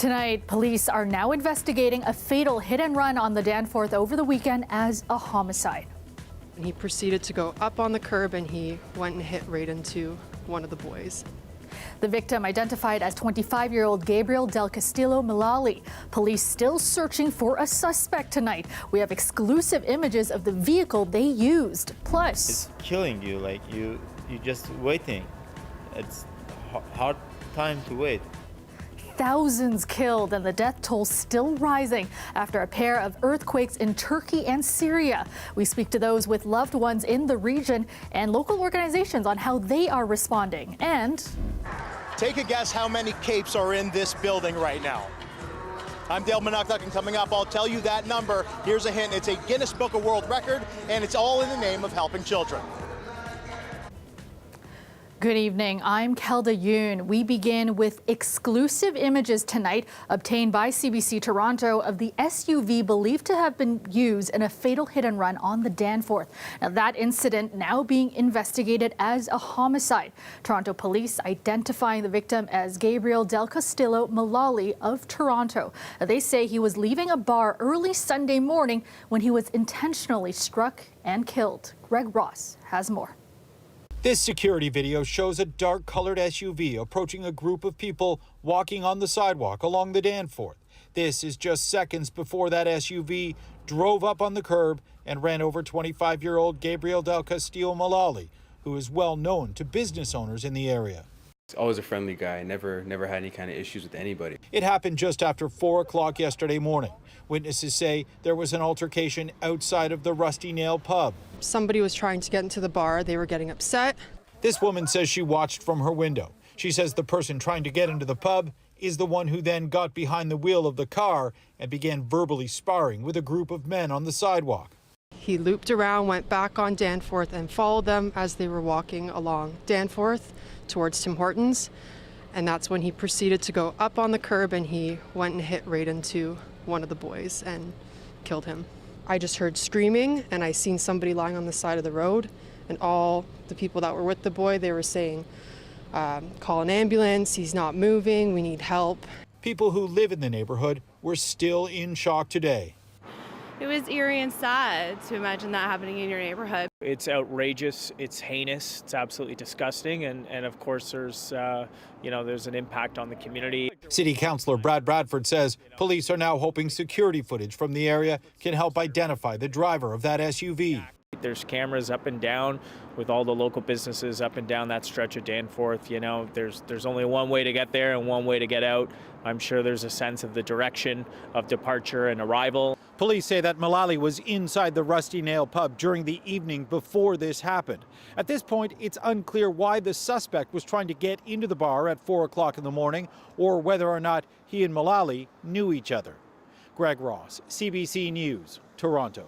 Tonight, police are now investigating a fatal hit and run on the Danforth over the weekend as a homicide. He proceeded to go up on the curb and he went and hit right into one of the boys. The victim identified as 25-year-old Gabriel Del Castillo Malali. Police still searching for a suspect tonight. We have exclusive images of the vehicle they used. Plus, it's killing you, like you just waiting. It's hard time to wait. thousands killed and the death toll still rising after a pair of earthquakes in Turkey and Syria. We speak to those with loved ones in the region and local organizations on how they are responding. And take a guess how many capes are in this building right now. I'm Dale Manuktuk, and coming up, I'll tell you that number. Here's a hint. It's a Guinness Book of World Record, and it's all in the name of helping children. Good evening. I'm Kelda Yoon. We begin with exclusive images tonight obtained by CBC Toronto of the SUV believed to have been used in a fatal hit and run on the Danforth. Now, that incident now being investigated as a homicide. Toronto police identifying the victim as Gabriel Del Castillo Malali of Toronto. Now, they say he was leaving a bar early Sunday morning when he was intentionally struck and killed. Greg Ross has more. This security video shows a dark-colored SUV approaching a group of people walking on the sidewalk along the Danforth. This is just seconds before that SUV drove up on the curb and ran over 25-year-old Gabriel Del Castillo Malali, who is well known to business owners in the area. He's always a friendly guy, never had any kind of issues with anybody. It happened just after 4 o'clock yesterday morning. Witnesses say there was an altercation outside of the Rusty Nail pub. Somebody was trying to get into the bar. They were getting upset. This woman says she watched from her window. She says the person trying to get into the pub is the one who then got behind the wheel of the car and began verbally sparring with a group of men on the sidewalk. He looped around, went back on Danforth, and followed them as they were walking along Danforth towards Tim Hortons. And that's when he proceeded to go up on the curb and he went and hit right into one of the boys and killed him. I just heard screaming and I seen somebody lying on the side of the road, and all the people that were with the boy, they were saying, call an ambulance, he's not moving, we need help. People who live in the neighborhood were still in shock today. It was eerie and sad to imagine that happening in your neighborhood. It's outrageous, it's heinous, it's absolutely disgusting, and of course there's an impact on the community. City Councillor Brad Bradford says police are now hoping security footage from the area can help identify the driver of that SUV. There's cameras up and down with all the local businesses up and down that stretch of Danforth. You know, there's only one way to get there and one way to get out. I'm sure there's a sense of the direction of departure and arrival. Police say that Malali was inside the Rusty Nail pub during the evening before this happened. At this point, it's unclear why the suspect was trying to get into the bar at 4 o'clock in the morning or whether or not he and Malali knew each other. Greg Ross, CBC News, Toronto.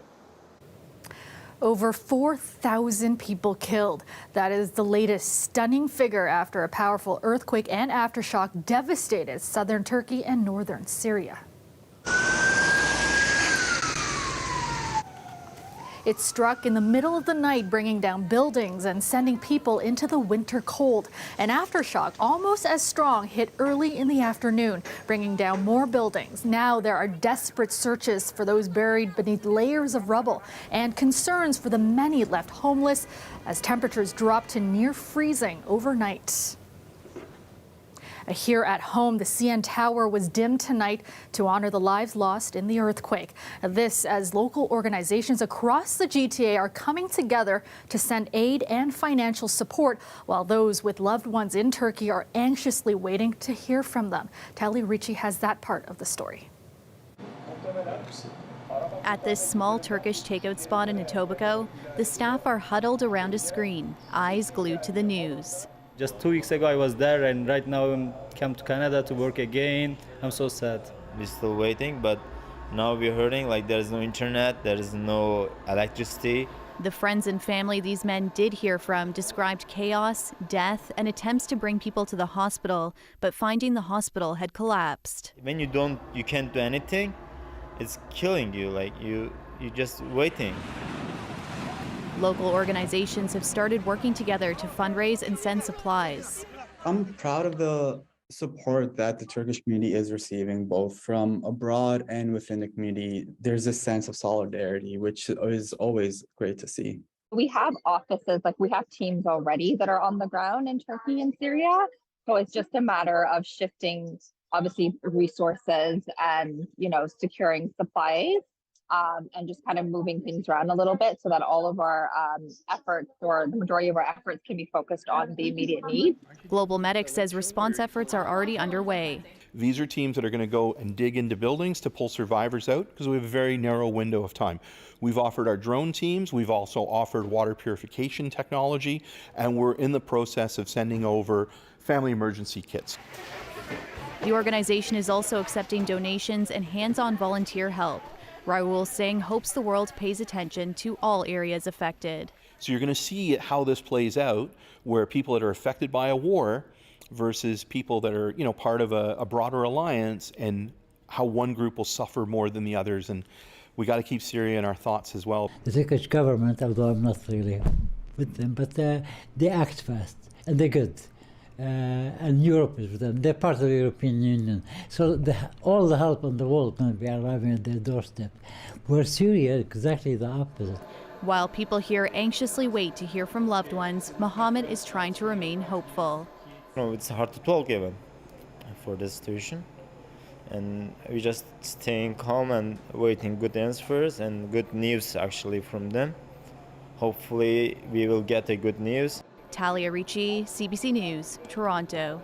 Over 4,000 people killed. That is the latest stunning figure after a powerful earthquake and aftershock devastated southern Turkey and northern Syria. It struck in the middle of the night, bringing down buildings and sending people into the winter cold. An aftershock almost as strong hit early in the afternoon, bringing down more buildings. Now there are desperate searches for those buried beneath layers of rubble and concerns for the many left homeless as temperatures drop to near freezing overnight. Here at home, the CN Tower was dimmed tonight to honor the lives lost in the earthquake. This as local organizations across the GTA are coming together to send aid and financial support, while those with loved ones in Turkey are anxiously waiting to hear from them. Tali Ricci has that part of the story. At this small Turkish takeout spot in Etobicoke, the staff are huddled around a screen, eyes glued to the news. Just 2 weeks ago I was there, and right now I'm come to Canada to work again. I'm so sad. We're still waiting, but now we're hurting, like there's no internet, there is no electricity. The friends and family these men did hear from described chaos, death, and attempts to bring people to the hospital, but finding the hospital had collapsed. When you can't do anything, it's killing you, like you're just waiting. Local organizations have started working together to fundraise and send supplies. I'm proud of the support that the Turkish community is receiving, both from abroad and within the community, there's a sense of solidarity, which is always great to see. We have offices, like we have teams already that are on the ground in Turkey and Syria. So it's just a matter of shifting, obviously, resources and, securing supplies. And just kind of moving things around a little bit so that all of our efforts, or the majority of our efforts, can be focused on the immediate needs. Global Medics says response efforts are already underway. These are teams that are going to go and dig into buildings to pull survivors out because we have a very narrow window of time. We've offered our drone teams, we've also offered water purification technology, and we're in the process of sending over family emergency kits. The organization is also accepting donations and hands-on volunteer help. Raul Singh hopes the world pays attention to all areas affected. So you're going to see how this plays out, where people that are affected by a war versus people that are, part of a broader alliance, and how one group will suffer more than the others. And we got to keep Syria in our thoughts as well. The Turkish government, although I'm not really with them, but they act fast and they're good. And Europe is with them. They're part of the European Union. So all the help in the world is going to be arriving at their doorstep. Where Syria, exactly the opposite. While people here anxiously wait to hear from loved ones, Mohammed is trying to remain hopeful. It's hard to talk even for the situation. And we just staying calm and waiting good answers and good news actually from them. Hopefully we will get a good news. Talia Ricci, CBC News, Toronto.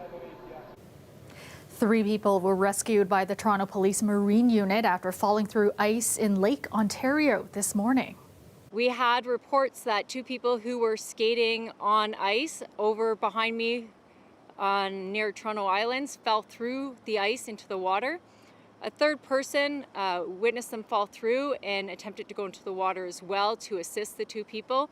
3 people were rescued by the Toronto Police Marine Unit after falling through ice in Lake Ontario this morning. We had reports that 2 people who were skating on ice over behind me near Toronto Islands fell through the ice into the water. A 3rd person witnessed them fall through and attempted to go into the water as well to assist the 2 people.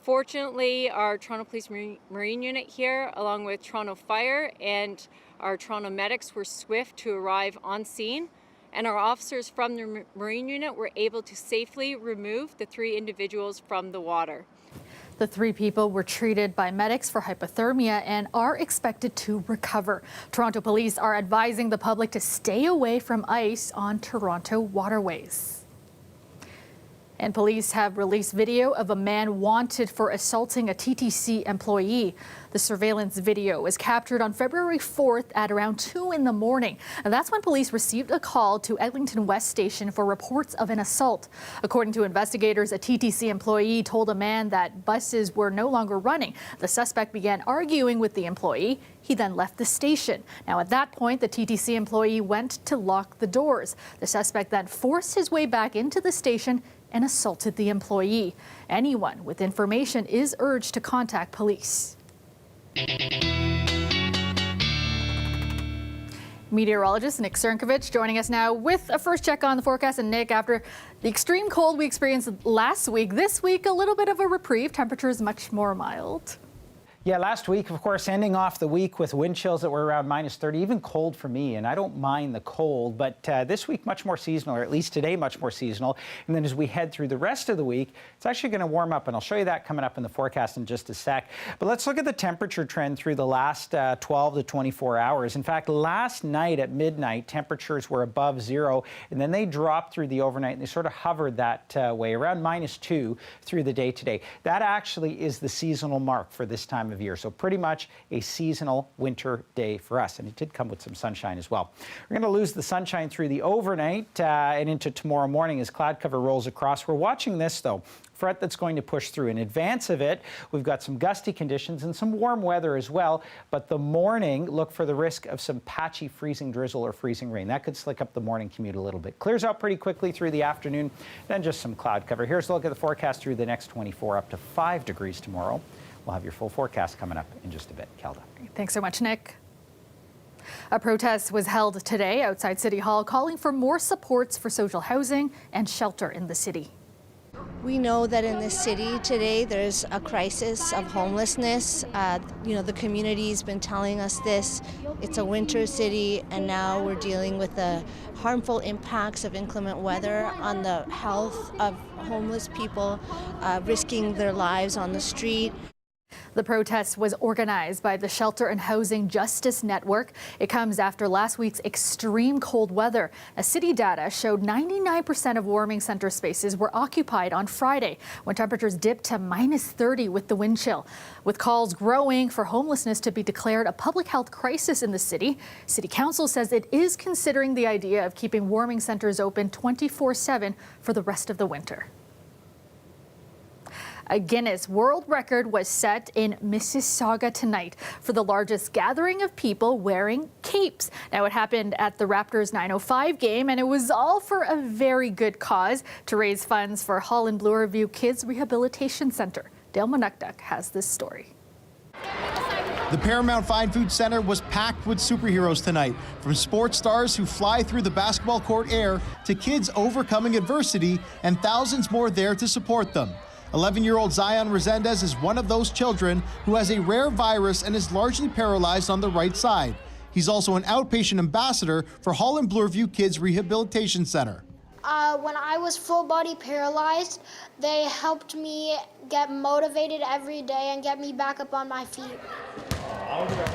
Fortunately, our Toronto Police Marine Unit here, along with Toronto Fire and our Toronto medics, were swift to arrive on scene, and our officers from the Marine Unit were able to safely remove the 3 individuals from the water. The 3 people were treated by medics for hypothermia and are expected to recover. Toronto police are advising the public to stay away from ice on Toronto waterways. And police have released video of a man wanted for assaulting a TTC employee. The surveillance video was captured on February 4th at around 2 in the morning. And that's when police received a call to Eglinton West Station for reports of an assault. According to investigators, a TTC employee told a man that buses were no longer running. The suspect began arguing with the employee. He then left the station. Now, at that point, the TTC employee went to lock the doors. The suspect then forced his way back into the station and assaulted the employee. Anyone with information is urged to contact police. Meteorologist Nick Cernkovich joining us now with a first check on the forecast. And Nick, after the extreme cold we experienced last week, this week a little bit of a reprieve. Temperatures much more mild. Yeah, last week, of course, ending off the week with wind chills that were around -30, even cold for me, and I don't mind the cold, but this week much more seasonal, or at least today much more seasonal. And then as we head through the rest of the week, it's actually going to warm up, and I'll show you that coming up in the forecast in just a sec. But let's look at the temperature trend through the last 12 to 24 hours. In fact, last night at midnight, temperatures were above 0, and then they dropped through the overnight, and they sort of hovered that way, around -2 through the day today. That actually is the seasonal mark for this time of year. So pretty much a seasonal winter day for us. And it did come with some sunshine as well. We're going to lose the sunshine through the overnight and into tomorrow morning as cloud cover rolls across. We're watching this, though. Front that's going to push through. In advance of it, we've got some gusty conditions and some warm weather as well. But the morning, look for the risk of some patchy freezing drizzle or freezing rain. That could slick up the morning commute a little bit. Clears out pretty quickly through the afternoon, then just some cloud cover. Here's a look at the forecast through the next 24, up to 5 degrees tomorrow. We'll have your full forecast coming up in just a bit. Kelda. Thanks so much, Nick. A protest was held today outside City Hall calling for more supports for social housing and shelter in the city. We know that in this city today there's a crisis of homelessness. The community's been telling us this. It's a winter city, and now we're dealing with the harmful impacts of inclement weather on the health of homeless people, risking their lives on the street. The protest was organized by the Shelter and Housing Justice Network. It comes after last week's extreme cold weather. As city data showed 99% of warming center spaces were occupied on Friday, when temperatures dipped to -30 with the wind chill. With calls growing for homelessness to be declared a public health crisis in the city, City Council says it is considering the idea of keeping warming centers open 24/7 for the rest of the winter. A Guinness World Record was set in Mississauga tonight for the largest gathering of people wearing capes. Now, it happened at the Raptors 905 game, and it was all for a very good cause, to raise funds for Holland Bloorview Kids Rehabilitation Center. Dale Manukduk has this story. The Paramount Fine Food Center was packed with superheroes tonight, from sports stars who fly through the basketball court air to kids overcoming adversity, and thousands more there to support them. 11-year-old Zion Resendez is one of those children who has a rare virus and is largely paralyzed on the right side. He's also an outpatient ambassador for Holland Bloorview Kids Rehabilitation Center. When I was full body paralyzed, they helped me get motivated every day and get me back up on my feet.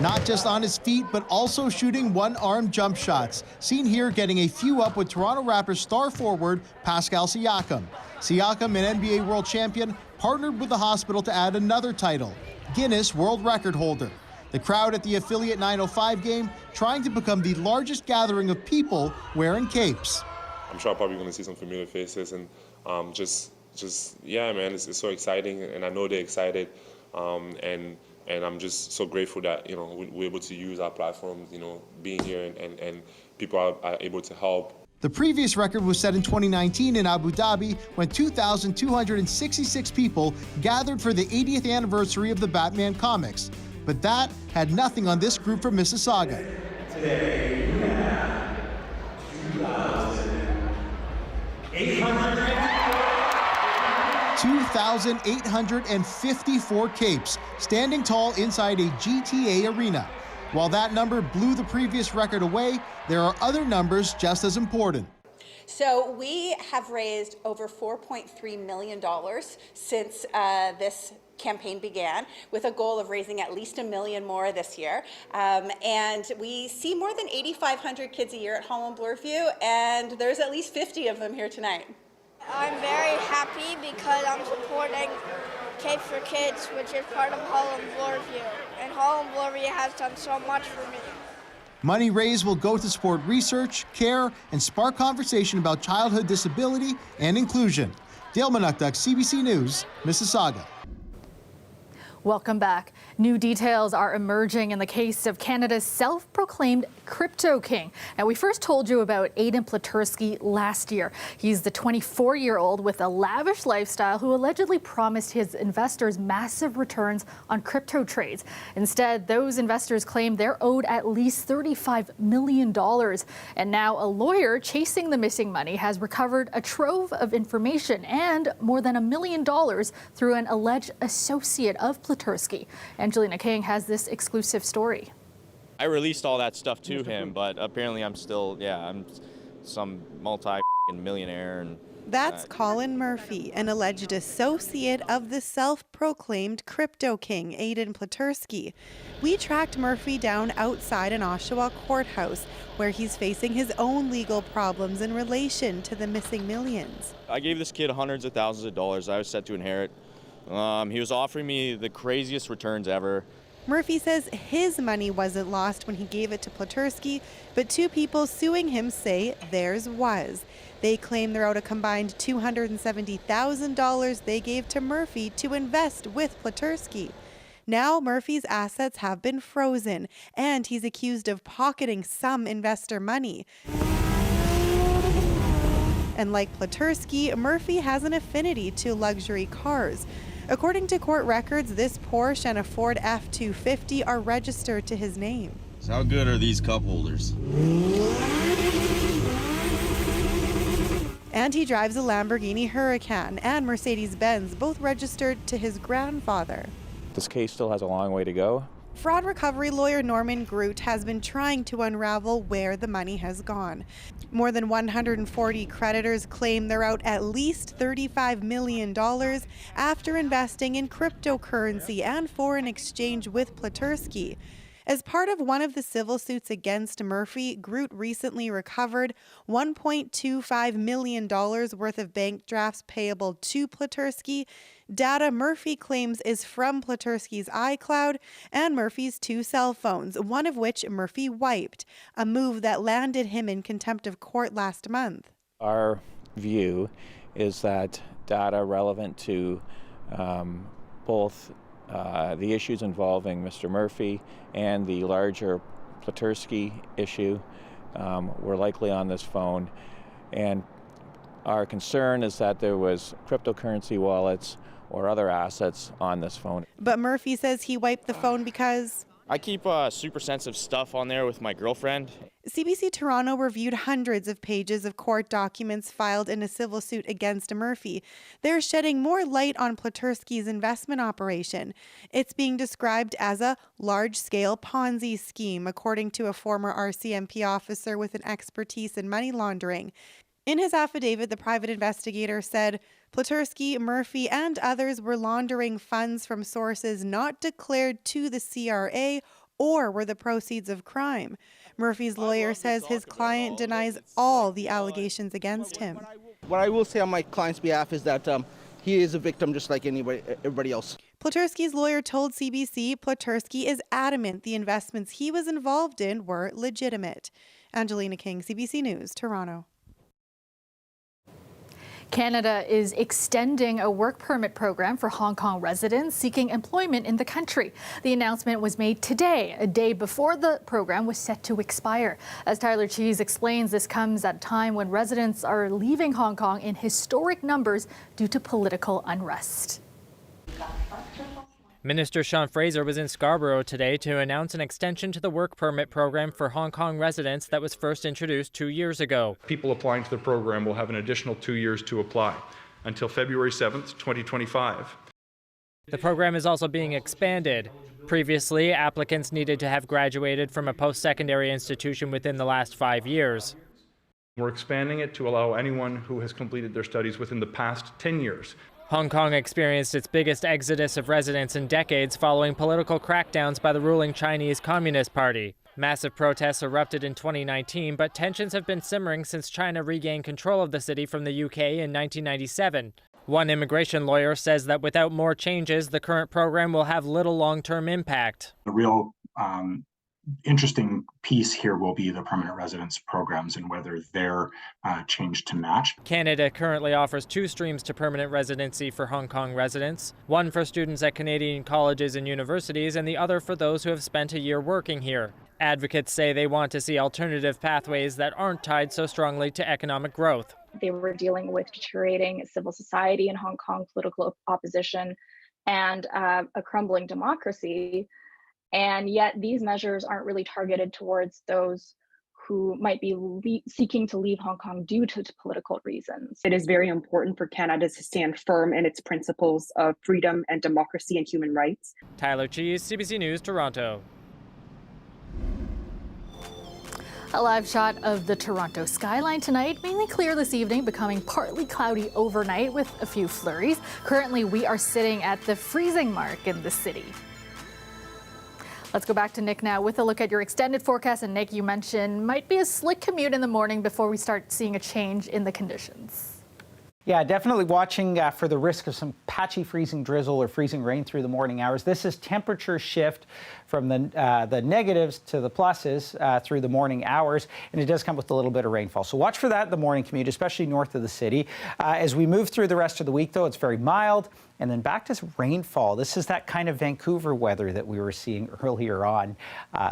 Not just on his feet, but also shooting one-arm jump shots. Seen here getting a few up with Toronto Raptors star forward Pascal Siakam. Siakam, an NBA world champion, partnered with the hospital to add another title, Guinness World Record holder. The crowd at the affiliate 905 game trying to become the largest gathering of people wearing capes. I'm sure I'm probably going to see some familiar faces, and yeah, man, it's so exciting, and I know they're excited, and I'm just so grateful that, you know, we're able to use our platforms, you know, being here, and people are able to help. The previous record was set in 2019 in Abu Dhabi, when 2,266 people gathered for the 80th anniversary of the Batman comics. But that had nothing on this group from Mississauga. Today we have 2,854 capes, standing tall inside a GTA arena. While that number blew the previous record away, there are other numbers just as important. So we have raised over $4.3 million since this campaign began, with a goal of raising at least $1 million more this year. And we see more than 8,500 kids a year at Holland Bloorview, and there's at least 50 of them here tonight. I'm very happy because I'm supporting Capes for Kids, which is part of Holland Bloorview. And Holland Bloorview has done so much for me. Money raised will go to support research, care, and spark conversation about childhood disability and inclusion. Dale Manukduk, CBC News, Mississauga. Welcome back. New details are emerging in the case of Canada's self-proclaimed crypto king. Now, we first told you about Aidan Platursky last year. He's the 24-year-old with a lavish lifestyle who allegedly promised his investors massive returns on crypto trades. Instead, those investors claim they're owed at least $35 million. And now a lawyer chasing the missing money has recovered a trove of information and more than $1 million through an alleged associate of Platursky. Angelina King has this exclusive story. I released all that stuff to him, but apparently I'm still, I'm some multi-millionaire. And that's Colin Murphy, an alleged associate of the self-proclaimed crypto king, Aidan Platursky. We tracked Murphy down outside an Oshawa courthouse, where he's facing his own legal problems in relation to the missing millions. I gave this kid hundreds of thousands of dollars I was set to inherit. He was offering me the craziest returns ever. Murphy says his money wasn't lost when he gave it to Platursky, but two people suing him say theirs was. They claim they're out a combined $270,000 they gave to Murphy to invest with Platursky. Now Murphy's assets have been frozen, and he's accused of pocketing some investor money. And like Platursky, Murphy has an affinity to luxury cars. According to court records, this Porsche and a Ford F-250 are registered to his name. So how good are these cup holders? And he drives a Lamborghini Huracan and Mercedes-Benz, both registered to his grandfather. This case still has a long way to go, Fraud recovery lawyer Norman Groot has been trying to unravel where the money has gone. More than 140 creditors claim they're out at least $35 million after investing in cryptocurrency and foreign exchange with Platursky. As part of one of the civil suits against Murphy, Groot recently recovered $1.25 million worth of bank drafts payable to Platursky, data Murphy claims is from Platursky's iCloud, and Murphy's 2 cell phones, one of which Murphy wiped, a move that landed him in contempt of court last month. Our view is that data relevant to both the issues involving Mr. Murphy and the larger Platursky issue were likely on this phone. And our concern is that there was cryptocurrency wallets or other assets on this phone. But Murphy says he wiped the phone because I keep super sensitive stuff on there with my girlfriend. CBC Toronto reviewed hundreds of pages of court documents filed in a civil suit against Murphy. They're shedding more light on Platursky's investment operation. It's being described as a large-scale Ponzi scheme, according to a former RCMP officer with an expertise in money laundering. In his affidavit, the private investigator said Platursky, Murphy, and others were laundering funds from sources not declared to the CRA or were the proceeds of crime. Murphy's lawyer says his client denies all the allegations against him. What I will say on my client's behalf is that he is a victim just like everybody else. Platursky's lawyer told CBC Platursky is adamant the investments he was involved in were legitimate. Angelina King, CBC News, Toronto. Canada is extending a work permit program for Hong Kong residents seeking employment in the country. The announcement was made today, a day before the program was set to expire. As Tyler Cheese explains, this comes at a time when residents are leaving Hong Kong in historic numbers due to political unrest. Minister Sean Fraser was in Scarborough today to announce an extension to the work permit program for Hong Kong residents that was first introduced 2 years ago. People applying to the program will have an additional 2 years to apply until February 7th, 2025. The program is also being expanded. Previously, applicants needed to have graduated from a post-secondary institution within the last 5 years. We're expanding it to allow anyone who has completed their studies within the past 10 years. Hong Kong experienced its biggest exodus of residents in decades following political crackdowns by the ruling Chinese Communist Party. Massive protests erupted in 2019, but tensions have been simmering since China regained control of the city from the UK in 1997. One immigration lawyer says that without more changes, the current program will have little long-term impact. The real interesting piece here will be the permanent residence programs and whether they're changed to match. Canada currently offers 2 streams to permanent residency for Hong Kong residents, one for students at Canadian colleges and universities and the other for those who have spent a year working here. Advocates say they want to see alternative pathways that aren't tied so strongly to economic growth. They were dealing with deteriorating civil society in Hong Kong, political opposition, and a crumbling democracy. And yet these measures aren't really targeted towards those who might be seeking to leave Hong Kong due to political reasons. It is very important for Canada to stand firm in its principles of freedom and democracy and human rights. Tyler Cheese, CBC News, Toronto. A live shot of the Toronto skyline tonight, mainly clear this evening, becoming partly cloudy overnight with a few flurries. Currently, we are sitting at the freezing mark in the city. Let's go back to Nick now with a look at your extended forecast. And Nick, you mentioned might be a slick commute in the morning before we start seeing a change in the conditions. Yeah, definitely watching for the risk of some patchy freezing drizzle or freezing rain through the morning hours. This is temperature shift from the negatives to the pluses through the morning hours, and it does come with a little bit of rainfall. So watch for that in the morning commute, especially north of the city. As we move through the rest of the week, though, it's very mild. And then back to rainfall. This is that kind of Vancouver weather that we were seeing earlier on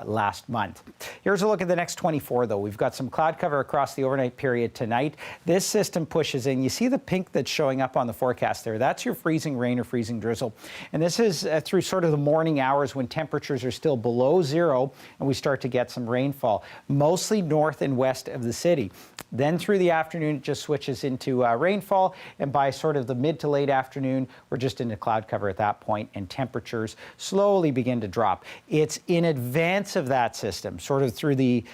last month. Here's a look at the next 24, though. We've got some cloud cover across the overnight period tonight. This system pushes in. You see the pink that's showing up on the forecast there. That's your freezing rain or freezing drizzle. And this is through sort of the morning hours when temperatures are still below zero and we start to get some rainfall, mostly north and west of the city. Then through the afternoon, it just switches into rainfall. And by sort of the mid to late afternoon, we're just into cloud cover at that point, and temperatures slowly begin to drop. It's in advance of that system, sort of through the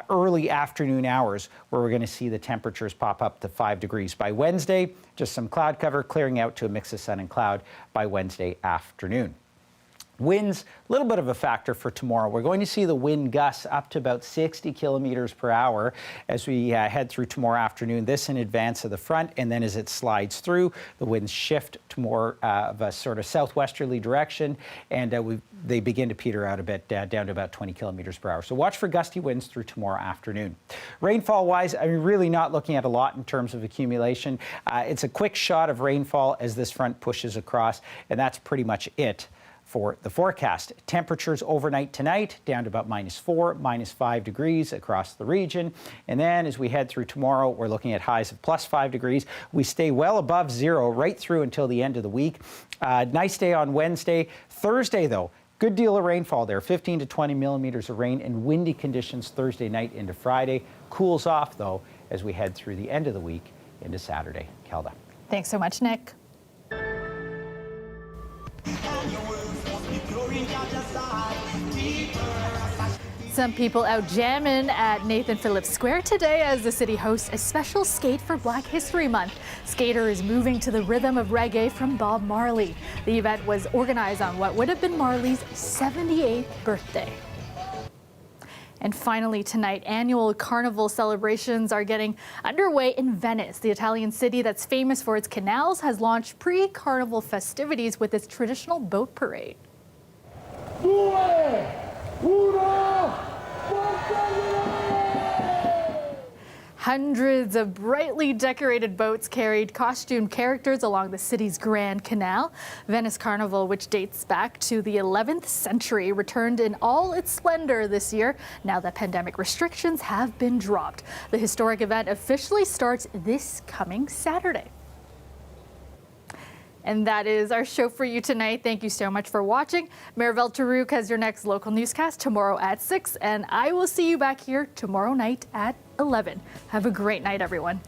early afternoon hours, where we're going to see the temperatures pop up to 5 degrees. By Wednesday, just some cloud cover clearing out to a mix of sun and cloud by Wednesday afternoon. Winds, a little bit of a factor for tomorrow. We're going to see the wind gusts up to about 60 kilometers per hour as we head through tomorrow afternoon. This in advance of the front, and then as it slides through, the winds shift to more of a sort of southwesterly direction, and they begin to peter out a bit down to about 20 kilometers per hour. So watch for gusty winds through tomorrow afternoon. Rainfall-wise, I'm really not looking at a lot in terms of accumulation. It's a quick shot of rainfall as this front pushes across, and that's pretty much it for the forecast. Temperatures overnight tonight down to about -4, -5 degrees across the region. And then as we head through tomorrow, we're looking at highs of +5 degrees. We stay well above zero right through until the end of the week. Nice day on Wednesday. Thursday, though, good deal of rainfall there, 15 to 20 millimeters of rain, and windy conditions Thursday night into Friday. Cools off, though, as we head through the end of the week into Saturday. Kelda. Thanks so much, Nick. Some people out jamming at Nathan Phillips Square today as the city hosts a special skate for Black History Month. Skaters moving to the rhythm of reggae from Bob Marley. The event was organized on what would have been Marley's 78th birthday. And finally tonight, annual carnival celebrations are getting underway in Venice. The Italian city that's famous for its canals has launched pre-carnival festivities with its traditional boat parade. Hundreds of brightly decorated boats carried costumed characters along the city's Grand Canal. Venice Carnival, which dates back to the 11th century, returned in all its splendor this year, now that pandemic restrictions have been dropped. The historic event officially starts this coming Saturday. And that is our show for you tonight. Thank you so much for watching. Maribel Tarouk has your next local newscast tomorrow at 6, and I will see you back here tomorrow night at 11. Have a great night, everyone.